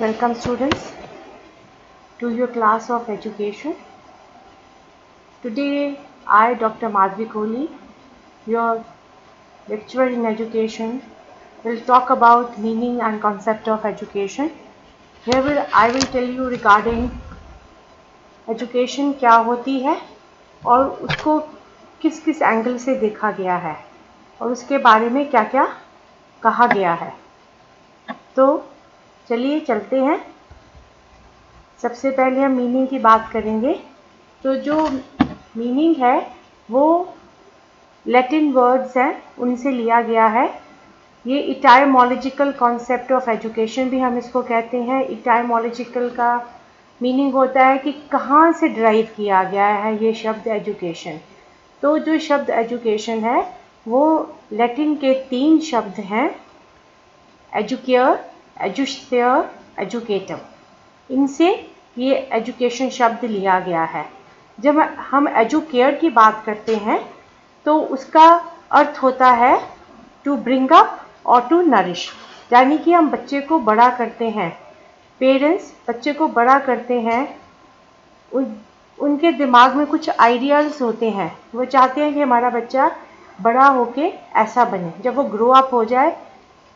Welcome students to your class of education. Today I, Dr. Madhvi Kohli, your lecturer in education, will talk about meaning and concept of education. I will tell you regarding education क्या होती है और उसको किस किस angle से देखा गया है और उसके बारे में क्या क्या कहा गया है। तो चलिए चलते हैं। सबसे पहले हम मीनिंग की बात करेंगे। तो जो मीनिंग है वो लैटिन वर्ड्स हैं, उनसे लिया गया है। ये इटाइमोलॉजिकल कॉन्सेप्ट ऑफ एजुकेशन भी हम इसको कहते हैं। इटाइमोलॉजिकल का मीनिंग होता है कि कहाँ से ड्राइव किया गया है ये शब्द एजुकेशन। तो जो शब्द एजुकेशन है वो लैटिन के 3 शब्द हैं, एजुकेयर, एजुस्टेयर, एजुकेटम। इनसे ये एजुकेशन शब्द लिया गया है। जब हम एजुकेयर की बात करते हैं तो उसका अर्थ होता है टू ब्रिंग अप और टू नरिश, यानी कि हम बच्चे को बड़ा करते हैं। पेरेंट्स बच्चे को बड़ा करते हैं, उनके दिमाग में कुछ आइडियाल्स होते हैं। वो चाहते हैं कि हमारा बच्चा बड़ा होके ऐसा बने। जब वो ग्रो अप हो जाए,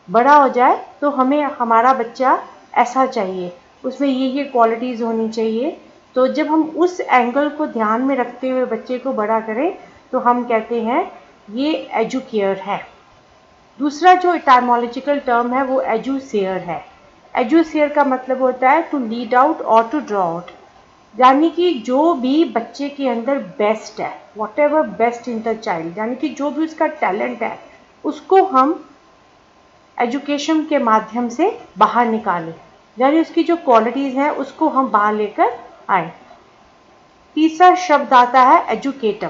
बड़ा हो जाए, तो हमें हमारा बच्चा ऐसा चाहिए, उसमें ये क्वालिटीज़ होनी चाहिए। तो जब हम उस एंगल को ध्यान में रखते हुए बच्चे को बड़ा करें तो हम कहते हैं ये एजुकेयर है। दूसरा जो इटाइमोलॉजिकल टर्म है वो एजुसेयर है। एजुसेयर का मतलब होता है टू लीड आउट और टू ड्रॉ आउट, यानी कि जो भी बच्चे के अंदर बेस्ट है, what ever best in the child, यानी कि जो भी उसका टैलेंट है उसको हम एजुकेशन के माध्यम से बाहर निकालें, यानी उसकी जो क्वालिटीज़ हैं उसको हम बाहर लेकर आए। तीसरा शब्द आता है एजुकेटम।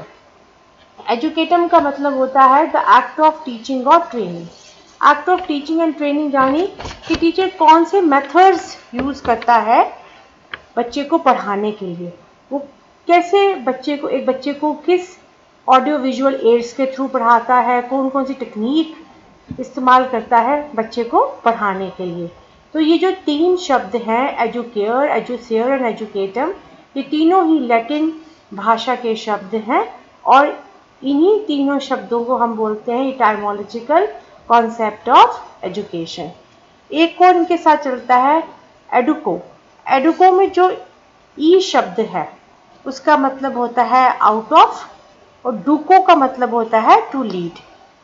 एजुकेटम का मतलब होता है द एक्ट ऑफ टीचिंग और training. Act of teaching and training, यानी कि टीचर कौन से मेथड्स यूज़ करता है बच्चे को पढ़ाने के लिए। वो कैसे एक बच्चे को किस ऑडियो विजुअल एड्स के थ्रू पढ़ाता है, कौन कौन सी टेक्निक इस्तेमाल करता है बच्चे को पढ़ाने के लिए। तो ये जो 3 शब्द हैं, एजुकेयर, एजुसेयर एंड एजुकेटम, ये तीनों ही लैटिन भाषा के शब्द हैं और इन्हीं तीनों शब्दों को हम बोलते हैं इटाइमोलॉजिकल कॉन्सेप्ट ऑफ एजुकेशन। एक और इनके साथ चलता है एडुको। एडुको में जो ई शब्द है उसका मतलब होता है आउट ऑफ, और डुको का मतलब होता है टू लीड,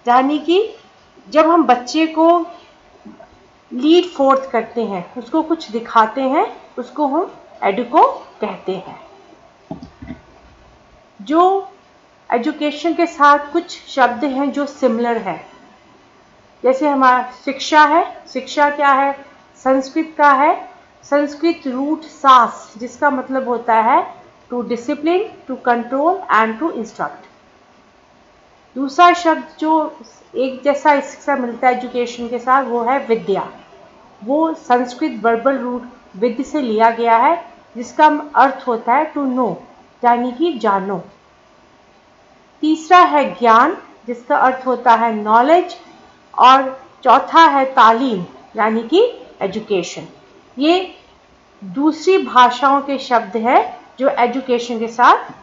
यानी कि जब हम बच्चे को लीड फोर्थ करते हैं, उसको कुछ दिखाते हैं, उसको हम एडुको कहते हैं। जो एजुकेशन के साथ कुछ शब्द हैं जो सिमिलर है, जैसे हमारा शिक्षा है। शिक्षा क्या है? संस्कृत का है। संस्कृत रूट सास, जिसका मतलब होता है to discipline, to control and to instruct. दूसरा शब्द जो एक जैसा इससे मिलता है एजुकेशन के साथ वो है विद्या। वो संस्कृत वर्बल रूट विद्य से लिया गया है, जिसका अर्थ होता है टू नो, यानी कि जानो। तीसरा है ज्ञान, जिसका अर्थ होता है नॉलेज, और चौथा है तालीम, यानी कि एजुकेशन। ये दूसरी भाषाओं के शब्द हैं जो एजुकेशन के साथ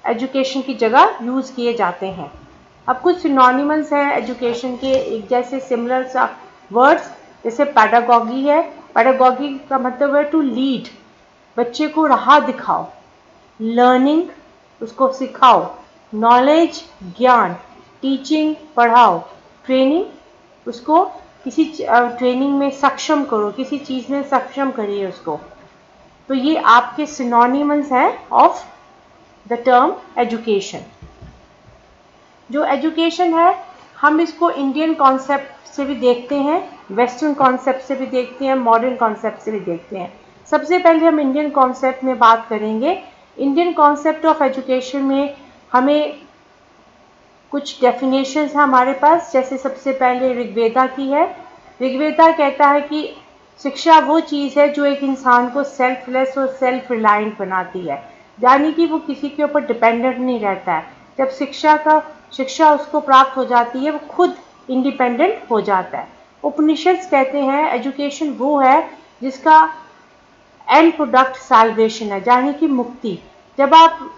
एजुकेशन की जगह यूज़ किए जाते हैं। अब कुछ सिनोनिमस हैं एजुकेशन के, एक जैसे सिमिलर सा वर्ड्स, जैसे पैडागॉगी है। पैडागॉगी का मतलब है टू लीड, बच्चे को राह दिखाओ। लर्निंग, उसको सिखाओ। नॉलेज, ज्ञान। टीचिंग, पढ़ाओ। ट्रेनिंग, उसको किसी ट्रेनिंग में सक्षम करो, किसी चीज़ में सक्षम करिए उसको। तो ये आपके सिनोनिमस हैं ऑफ द टर्म एजुकेशन। जो एजुकेशन है हम इसको इंडियन कॉन्सेप्ट से भी देखते हैं, वेस्टर्न कॉन्सेप्ट से भी देखते हैं, मॉडर्न कॉन्सेप्ट से भी देखते हैं। सबसे पहले हम इंडियन कॉन्सेप्ट में बात करेंगे। इंडियन कॉन्सेप्ट ऑफ एजुकेशन में हमें कुछ डेफिनेशंस हैं हमारे पास। जैसे सबसे पहले ऋग्वेदा की है। ऋग्वेदा कहता है कि शिक्षा वो चीज़ है जो एक इंसान को सेल्फलेस और सेल्फ रिलायंट बनाती है, यानी कि वो किसी के ऊपर डिपेंडेंट नहीं रहता है। जब शिक्षा उसको प्राप्त हो जाती है वो खुद इंडिपेंडेंट हो जाता है। उपनिषद कहते हैं एजुकेशन वो है जिसका एंड प्रोडक्ट सैल्वेशन है, यानी कि मुक्ति। जब आप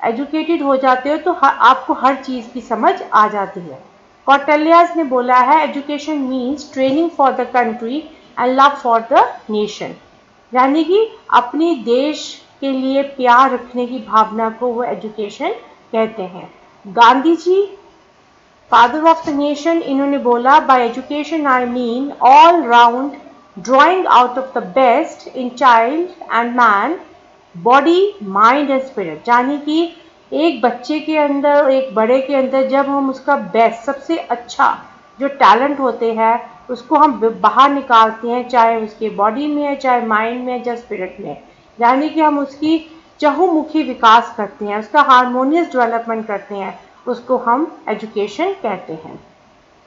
एजुकेटेड हो जाते हो तो आपको हर चीज़ की समझ आ जाती है। कौटिल्यास ने बोला है education means training for the country and love for the nation, यानी कि अपने देश के लिए प्यार रखने की भावना को वो एजुकेशन कहते हैं। Gandhi ji, father of the nation, इन्होंने बोला bye education I mean all round drawing out of the best in child and man, body mind and spirit, यानी कि एक बच्चे के अंदर और एक बड़े के अंदर जब हम उसका बेस्ट, सबसे अच्छा जो टैलेंट होते हैं उसको हम बाहर निकालते हैं, चाहे उसके बॉडी में है, चाहे माइंड में है, चाहे स्पिरिट में, यानी कि हम उसकी चहुमुखी विकास करते हैं, उसका हारमोनियस डेवलपमेंट करते हैं, उसको हम एजुकेशन कहते हैं।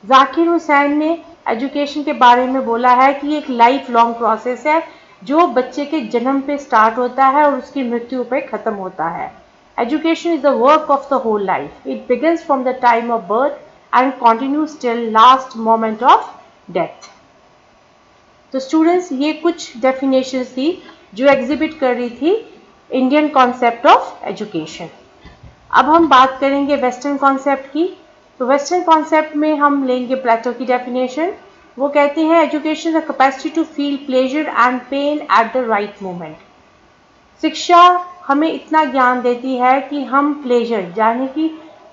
जाकिर हुसैन ने एजुकेशन के बारे में बोला है कि एक लाइफ लॉन्ग प्रोसेस है जो बच्चे के जन्म पे स्टार्ट होता है और उसकी मृत्यु पे खत्म होता है। Education is the work of the whole life, it begins from the time of birth and continues till last moment of death. तो स्टूडेंट्स, ये कुछ डेफिनेशंस थी जो एग्जिबिट कर रही थी इंडियन कॉन्सेप्ट ऑफ एजुकेशन। अब हम बात करेंगे वेस्टर्न कॉन्सेप्ट की। तो वेस्टर्न कॉन्सेप्ट में हम लेंगे प्लेटो की डेफिनेशन। वो कहते हैं education the capacity to feel pleasure and pain at the right moment. शिक्षा हमें इतना ज्ञान देती है कि हम प्लेजर, यानी कि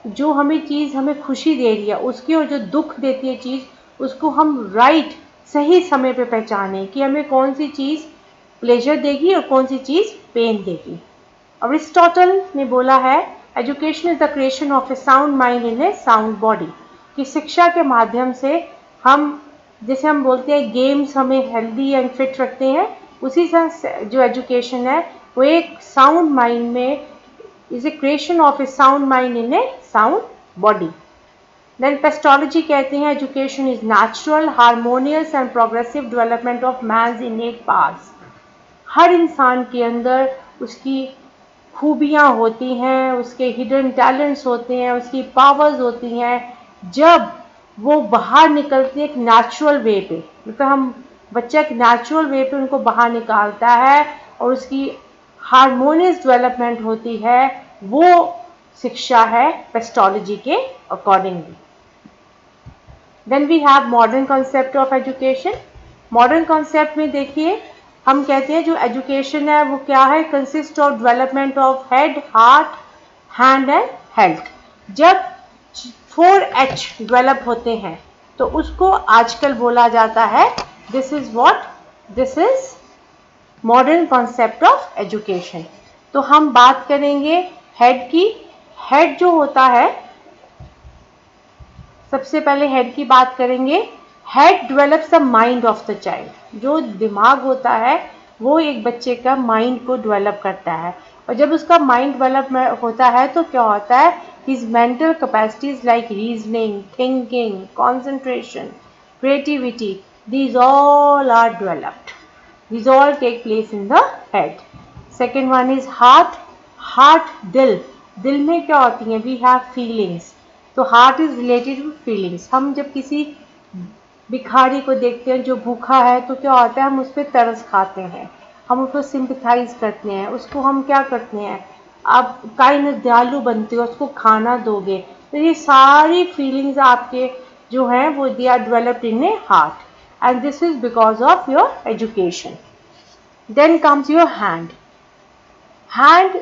जो हमें चीज़ हमें खुशी दे रही है उसकी, और जो दुख देती है चीज़ उसको हम राइट सही समय पे पहचानें कि हमें कौन सी चीज़ प्लेजर देगी और कौन सी चीज़ पेन देगी। अरिस्टोटल ने बोला है education is the creation of a sound mind in a sound body, कि शिक्षा के माध्यम से हम, जैसे हम बोलते हैं गेम्स हमें हेल्दी एंड फिट रखते हैं, उसी तरह जो एजुकेशन है वो एक साउंड माइंड में is a creation of a sound mind in a sound body. Then Pestalozzi कहते हैं education is natural harmonious and progressive development of man's innate powers. हर इंसान के अंदर उसकी खूबियाँ होती हैं, उसके हिडन टैलेंट्स होते हैं, उसकी पावर्स होती हैं, जब वो बाहर निकलती है एक नेचुरल वे पे, मतलब हम बच्चा एक नेचुरल वे पे उनको बाहर निकालता है और उसकी हारमोनियस डेवलपमेंट होती है, वो शिक्षा है पेस्टोलॉजी के accordingly. Then we have modern concept of education. Modern concept में देखिए हम कहते हैं जो एजुकेशन है वो क्या है, consist of development of head, heart, hand and health. जब 4H डेवलप होते हैं तो उसको आजकल बोला जाता है this is modern concept of education. तो हम बात करेंगे हेड की। हेड जो होता है, सबसे पहले हेड की बात करेंगे। Head develops the mind of the child. जो दिमाग होता है वो एक बच्चे का माइंड को डेवलप करता है, और जब उसका माइंड डेवलप होता है तो क्या होता है, his mental capacities like reasoning, thinking, concentration, creativity, these all are developed. These all take place in the head. Second one is heart. Heart, दिल। दिल में क्या होती हैं, we have feelings. तो heart is related to feelings. हम जब किसी भिखारी को देखते हैं जो भूखा है तो क्या होता है, हम उस पर तरस खाते हैं, हम उसको सिंपथाइज करते हैं, उसको हम क्या करते हैं, आप काइंड दयालु बनते हो, उसको खाना दोगे। तो ये सारी फीलिंग्स आपके जो हैं वो they are developed in a heart, and this is because of your education. Then comes your hand. Hand,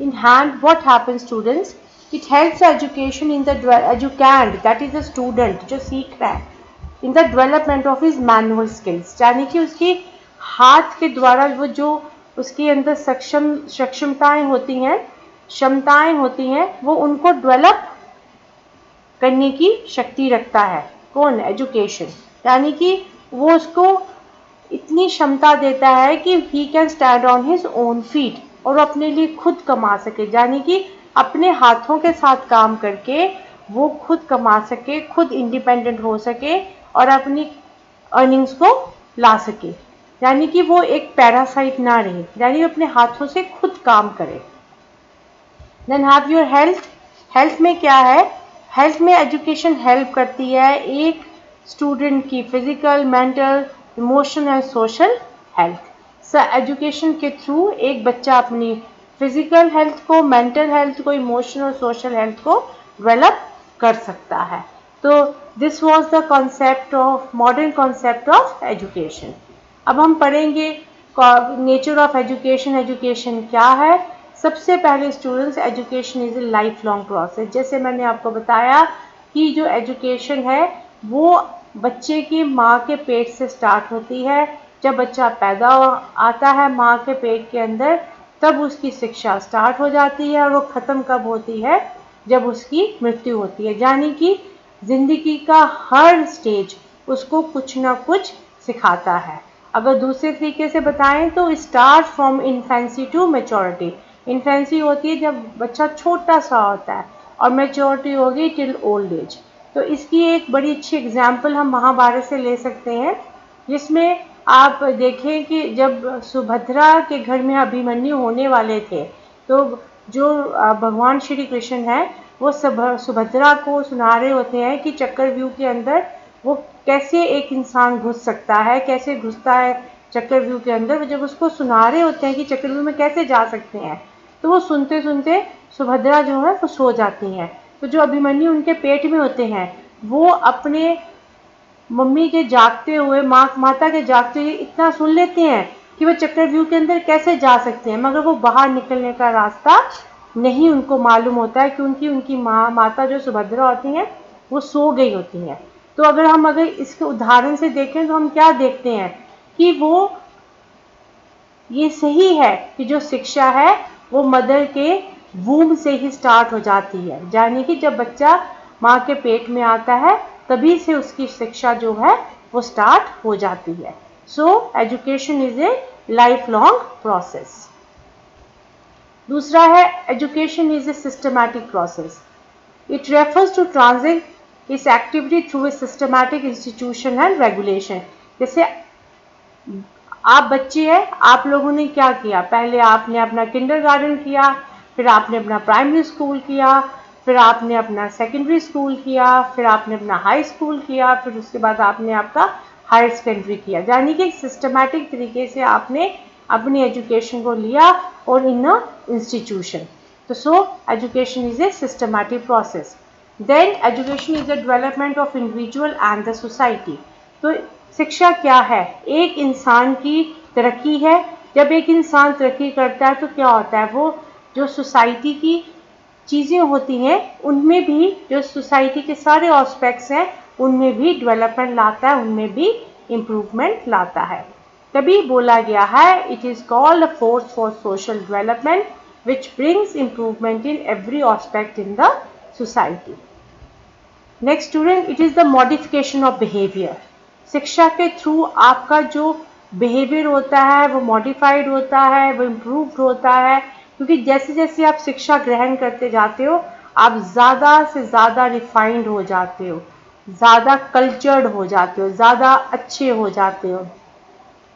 in hand what happens students, it helps education in the educand, that is the student जो सीख रहा है, in the development of his manual skills, यानी कि उसकी हाथ के द्वारा वो जो उसके अंदर क्षमताएं होती हैं वो उनको डेवलप करने की शक्ति रखता है। कौन? एजुकेशन। यानी कि वो उसको इतनी क्षमता देता है कि he can stand on his own feet, और अपने लिए खुद कमा सके, यानी कि अपने हाथों के साथ काम करके वो खुद कमा सके, खुद इंडिपेंडेंट हो सके और अपनी अर्निंग्स को ला सके, यानी कि वो एक पैरासाइट ना रहे, यानी अपने हाथों से खुद काम करे। Then have your health. Health में क्या है, हेल्थ में एजुकेशन हेल्प करती है एक स्टूडेंट की physical, mental emotion and social health. Education के थ्रू एक बच्चा अपनी फिजिकल हेल्थ को, मेंटल हेल्थ को, इमोशनल और सोशल हेल्थ को डेवलप कर सकता है। तो this was the concept of modern concept of education. अब हम पढ़ेंगे नेचर ऑफ एजुकेशन। एजुकेशन क्या है? सबसे पहले students, education is a life long process. जैसे मैंने आपको बताया कि जो एजुकेशन है वो बच्चे की माँ के पेट से स्टार्ट होती है। जब बच्चा पैदा आता है माँ के पेट के अंदर, तब उसकी शिक्षा स्टार्ट हो जाती है और वो ख़त्म कब होती है? जब उसकी मृत्यु होती है। यानी कि ज़िंदगी का हर स्टेज उसको कुछ ना कुछ सिखाता है। अगर दूसरे तरीके से बताएं तो start from infancy to maturity. Infancy होती है जब बच्चा छोटा सा होता है और मेच्योरिटी होगी टिल ओल्ड एज। तो इसकी एक बड़ी अच्छी एग्जाम्पल हम महाभारत से ले सकते हैं, जिसमें आप देखें कि जब सुभद्रा के घर में अभिमन्यु होने वाले थे, तो जो भगवान श्री कृष्ण है वो सुभद्रा को सुना रहे होते हैं कि चक्रव्यूह के अंदर वो कैसे एक इंसान घुस सकता है, कैसे घुसता है चक्रव्यूह के अंदर। जब उसको सुना रहे होते हैं कि चक्रव्यूह में कैसे जा सकते हैं, तो वो सुनते सुनते सुभद्रा जो है वो सो जाती हैं। तो जो अभिमन्यु उनके पेट में होते हैं वो अपने मम्मी के जागते हुए, माता के जागते हुए इतना सुन लेते हैं कि वो चक्रव्यूह के अंदर कैसे जा सकते हैं, मगर वो बाहर निकलने का रास्ता नहीं उनको मालूम होता है, क्योंकि उनकी माता जो सुभद्रा होती हैं वो सो गई होती हैं। तो अगर इसके उदाहरण से देखें तो हम क्या देखते हैं कि वो ये सही है कि जो शिक्षा है वो मदर के वूम से ही स्टार्ट हो जाती है। यानी कि जब बच्चा माँ के पेट में आता है तभी से उसकी शिक्षा जो है वो स्टार्ट हो जाती है। So education is a life long process. दूसरा है education is a systematic process. It refers to transit is activity through a systematic institution and regulation. जैसे आप बच्चे हैं, आप लोगों ने क्या किया? पहले आपने अपना किंडरगार्टन किया, फिर आपने अपना प्राइमरी स्कूल किया, फिर आपने अपना सेकेंडरी स्कूल किया, फिर आपने अपना हाई स्कूल किया, फिर उसके बाद आपने आपका हायर सेकेंडरी किया। यानी कि सिस्टमैटिक तरीके से आपने अपनी एजुकेशन को लिया और इन अ इंस्टीट्यूशन। तो so education is a systematic process. Then education is the development of individual and the society. तो शिक्षा क्या है? एक इंसान की तरक्की है। जब एक इंसान तरक्की करता है तो क्या होता है, वो जो सोसाइटी की चीज़ें होती हैं उनमें भी, जो सोसाइटी के सारे एस्पेक्ट्स हैं उनमें भी डेवलपमेंट लाता है, उनमें भी इम्प्रूवमेंट लाता है। तभी बोला गया है it is called a force for social development which brings improvement in every aspect in the society. Next student, it is the modification of behaviour. शिक्षा के थ्रू आपका जो बिहेवियर होता है वो मॉडिफाइड होता है, वो इम्प्रूव्ड होता है, क्योंकि जैसे जैसे आप शिक्षा ग्रहण करते जाते हो आप ज़्यादा से ज़्यादा रिफाइंड हो जाते हो, ज़्यादा कल्चर्ड हो जाते हो, ज़्यादा अच्छे हो जाते हो।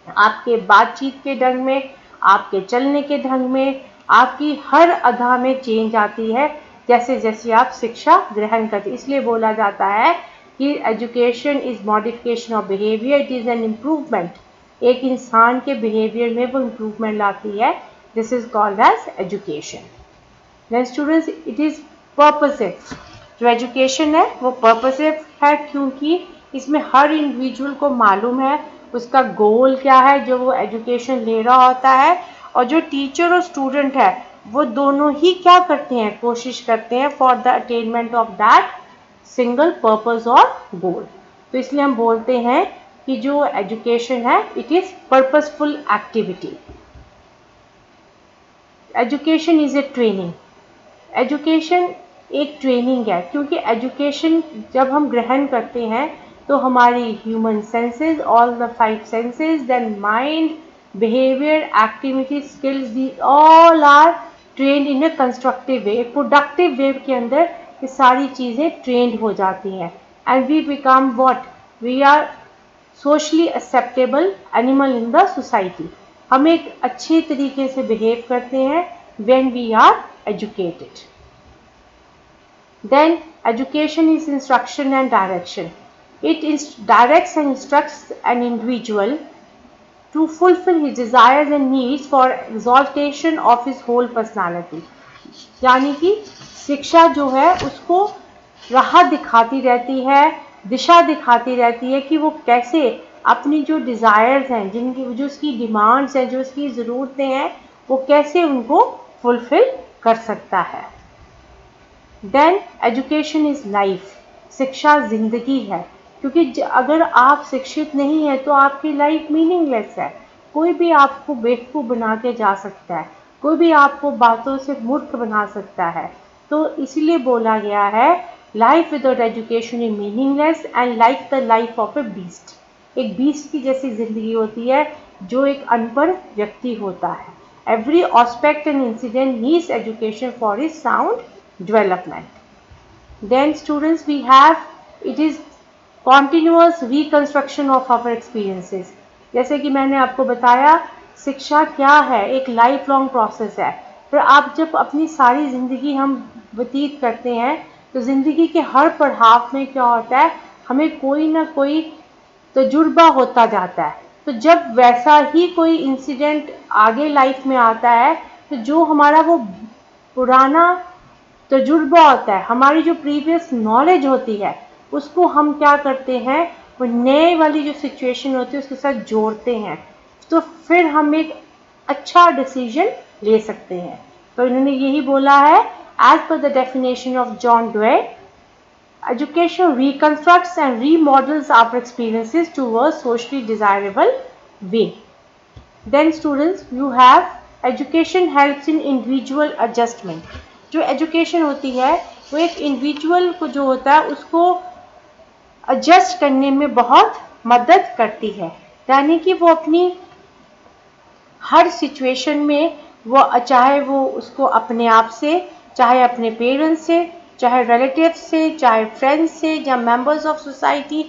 आपके बातचीत के ढंग में, आपके चलने के ढंग में, आपकी हर अदा में चेंज आती है जैसे जैसे आप शिक्षा ग्रहण करते। इसलिए बोला जाता है कि education is modification of behaviour, it is an improvement. एक इंसान के बिहेवियर में वो इम्प्रूवमेंट लाती है। This is called as education. Then students, it is purposive. जो एजुकेशन है वो पर्पसिव है, क्योंकि इसमें हर इंडिविजुअल को मालूम है उसका गोल क्या है जो वो एजुकेशन ले रहा होता है। और जो टीचर और स्टूडेंट है वो दोनों ही क्या करते हैं, कोशिश करते हैं for the attainment of that single purpose और गोल। तो इसलिए हम बोलते हैं कि जो एजुकेशन है it is purposeful activity. Education is A training. Education एक ट्रेनिंग है, क्योंकि एजुकेशन जब हम ग्रहण करते हैं तो हमारी human senses, all the 5 senses, then mind, behaviour, activity, skills, the all are trained in a constructive way. Productive way के अंदर ये सारी चीज़ें ट्रेंड हो जाती हैं and we become what, we are socially acceptable animal in the society. हम एक अच्छे तरीके से बिहेव करते हैं when we are educated. Then education is instruction and direction. It directs and instructs an individual to fulfill his desires and needs for exaltation of his whole personality. यानी कि शिक्षा जो है उसको राह दिखाती रहती है, दिशा दिखाती रहती है कि वो कैसे अपनी जो डिज़ायर्स हैं, जिनकी जो उसकी डिमांड्स हैं, जो उसकी ज़रूरतें हैं, वो कैसे उनको फुलफिल कर सकता है। देन एजुकेशन इज़ लाइफ, शिक्षा ज़िंदगी है, क्योंकि अगर आप शिक्षित नहीं हैं तो आपकी लाइफ मीनिंगलेस है। कोई भी आपको बेवकूफ़ बना के जा सकता है, कोई भी आपको बातों से मूर्ख बना सकता है। तो इसीलिए बोला गया है life without education is meaningless and like the life of A beast. एक बीस्ट की जैसी ज़िंदगी होती है जो एक अनपढ़ व्यक्ति होता है। Every aspect and incident needs education for his sound development. Then students, we have, it is continuous reconstruction of our experiences. जैसे कि मैंने आपको बताया शिक्षा क्या है, एक लाइफ लॉन्ग प्रोसेस है। फिर आप जब अपनी सारी ज़िंदगी हम व्यतीत करते हैं तो ज़िंदगी के हर पड़ाव में क्या होता है, हमें कोई ना कोई तजुर्बा होता जाता है। तो जब वैसा ही कोई इंसिडेंट आगे लाइफ में आता है तो जो हमारा वो पुराना तजुर्बा होता है, हमारी जो प्रीवियस नॉलेज होती है, उसको हम क्या करते हैं, वो नए वाली जो सिचुएशन होती है उसके साथ जोड़ते हैं, तो फिर हम एक अच्छा डिसीजन ले सकते हैं। तो इन्होंने यही बोला है, as per the definition of John Dewey, education reconstructs and remodels our experiences towards socially desirable way. Then students, you have education helps in individual adjustment. जो एजुकेशन होती है वो एक इंडिविजुअल को जो होता है उसको एडजस्ट करने में बहुत मदद करती है, यानी कि वो अपनी हर सिचुएशन में वो चाहे वो उसको अपने आप से, चाहे अपने पेरेंट्स से, चाहे रिलेटिव्स से, चाहे फ्रेंड्स से या मेंबर्स ऑफ सोसाइटी,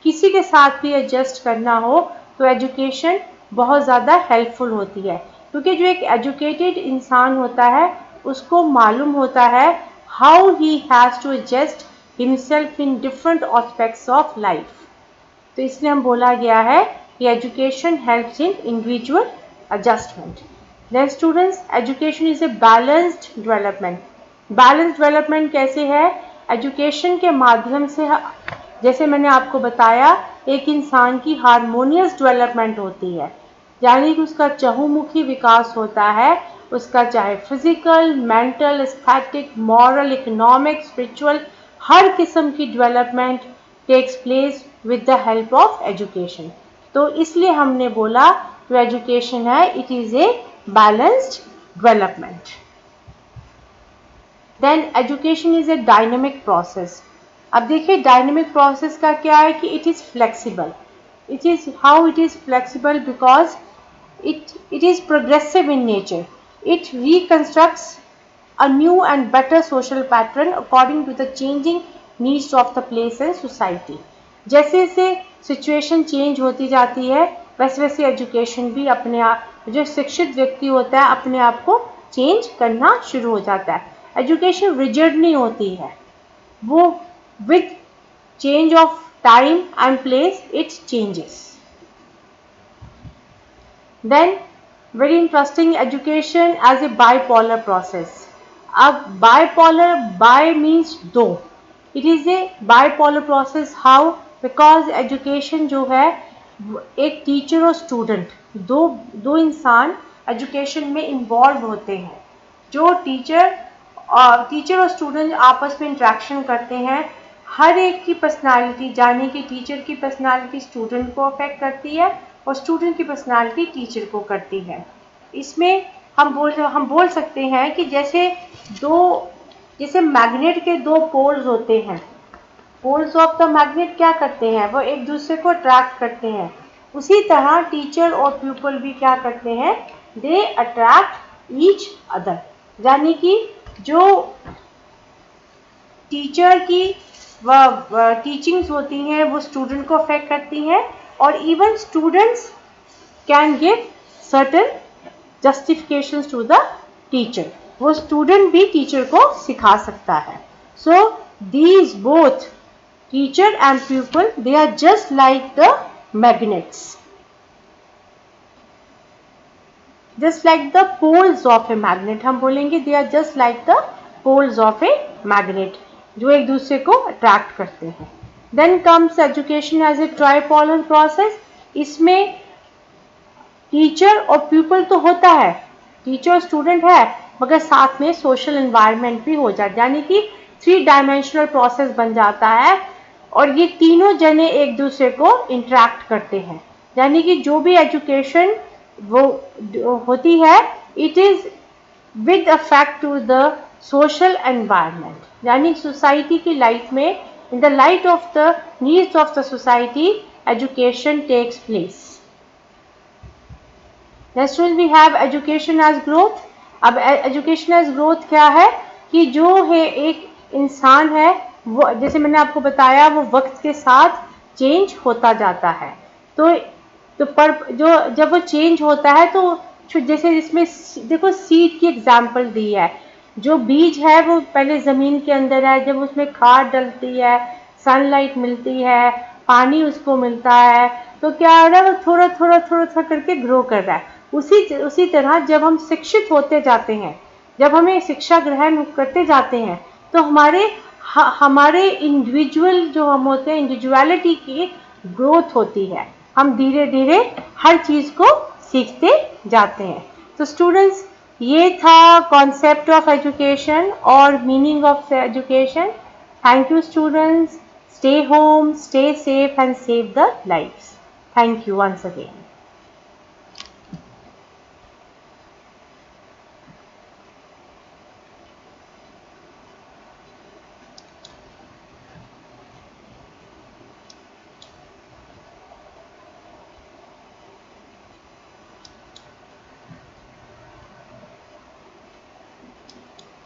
किसी के साथ भी एडजस्ट करना हो तो एजुकेशन बहुत ज़्यादा हेल्पफुल होती है। क्योंकि जो एक एजुकेटेड इंसान होता है उसको मालूम होता है how he has to adjust himself in different aspects of life. तो इसलिए हम बोला गया है कि education helps in individual adjustment. Then students, education is a balanced development. Balanced development कैसे है? एजुकेशन के माध्यम से, जैसे मैंने आपको बताया, एक इंसान की हारमोनियस डेवलपमेंट होती है, यानी कि उसका चहुमुखी विकास होता है, उसका चाहे physical, mental, aesthetic, moral, economic, spiritual, हर किस्म की development takes place with the help of education. तो इसलिए हमने बोला तो एजुकेशन है, it is a balanced development. Then education is a dynamic process. अब देखिए डायनेमिक प्रोसेस का क्या है कि it is flexible. It is how it is flexible because it is progressive in nature. It reconstructs a new and better social pattern according to the changing needs of the place and society. जैसे जैसे situation change होती जाती है वैसे वैसे education भी अपने आप, जो शिक्षित व्यक्ति होता है अपने आप को चेंज करना शुरू हो जाता है। एजुकेशन रिजिड नहीं होती है, वो with change of time and place it changes. Then very interesting, education as a bipolar process. अब bipolar, bi means दो, it is a bipolar process. How? Because education जो है एक टीचर और स्टूडेंट, दो इंसान एजुकेशन में इन्वॉल्व होते हैं। जो टीचर और स्टूडेंट आपस में इंट्रैक्शन करते हैं, हर एक की पर्सनालिटी, जाने कि टीचर की पर्सनालिटी स्टूडेंट को अफेक्ट करती है और स्टूडेंट की पर्सनालिटी टीचर को करती है। इसमें हम बोल सकते हैं कि जैसे मैग्नेट के दो पोल्स होते हैं, पोल्स ऑफ द मैग्नेट क्या करते हैं, वो एक दूसरे को अट्रैक्ट करते हैं। उसी तरह टीचर और पीपल भी क्या करते हैं, दे अट्रैक्ट ईच अदर, यानी कि जो टीचर की टीचिंग्स होती हैं वो स्टूडेंट को अफेक्ट करती हैं, और even students can give certain justifications to the teacher, वो स्टूडेंट भी टीचर को सिखा सकता है। So these both teacher and people they are just like the magnets, just like the poles of a magnet. हम बोलेंगे they are just like the poles of a magnet, जो एक दूसरे को अट्रैक्ट करते हैं. Then comes education as a tripolar process. इसमें teacher और पीपल तो होता है, टीचर और स्टूडेंट है, मगर साथ में सोशल एनवायरनमेंट भी हो जाता है, यानी कि 3 डायमेंशनल प्रोसेस बन जाता है और ये तीनों जने एक दूसरे को इंटरेक्ट करते हैं. यानी कि जो भी एजुकेशन वो होती है, it is with affect to the social environment, यानी सोसाइटी की लाइफ में, in the light of the needs of the society, education takes place. Next we have education as growth. अब एजुकेशन एज ग्रोथ क्या है कि जो है एक इंसान है वो, जैसे मैंने आपको बताया, वो वक्त के साथ चेंज होता जाता है. तो पर जो जब वो चेंज होता है तो जैसे इसमें देखो सीड की एग्जांपल दी है. जो बीज है वो पहले ज़मीन के अंदर है, जब उसमें खाद डलती है, सनलाइट मिलती है, पानी उसको मिलता है, तो क्या हो रहा है, वो थोड़ा थोड़ा थोड़ा थोड़ा करके ग्रो कर रहा है. उसी तरह जब हम शिक्षित होते जाते हैं, जब हमें शिक्षा ग्रहण करते जाते हैं, तो हमारे इंडिविजुअल जो हम होते हैं, इंडिविजुअलिटी की ग्रोथ होती है. हम धीरे धीरे हर चीज़ को सीखते जाते हैं. तो स्टूडेंट्स, ये था कॉन्सेप्ट ऑफ एजुकेशन और meaning of education. Thank you students. Stay home, stay safe and save the lives. Thank you once again.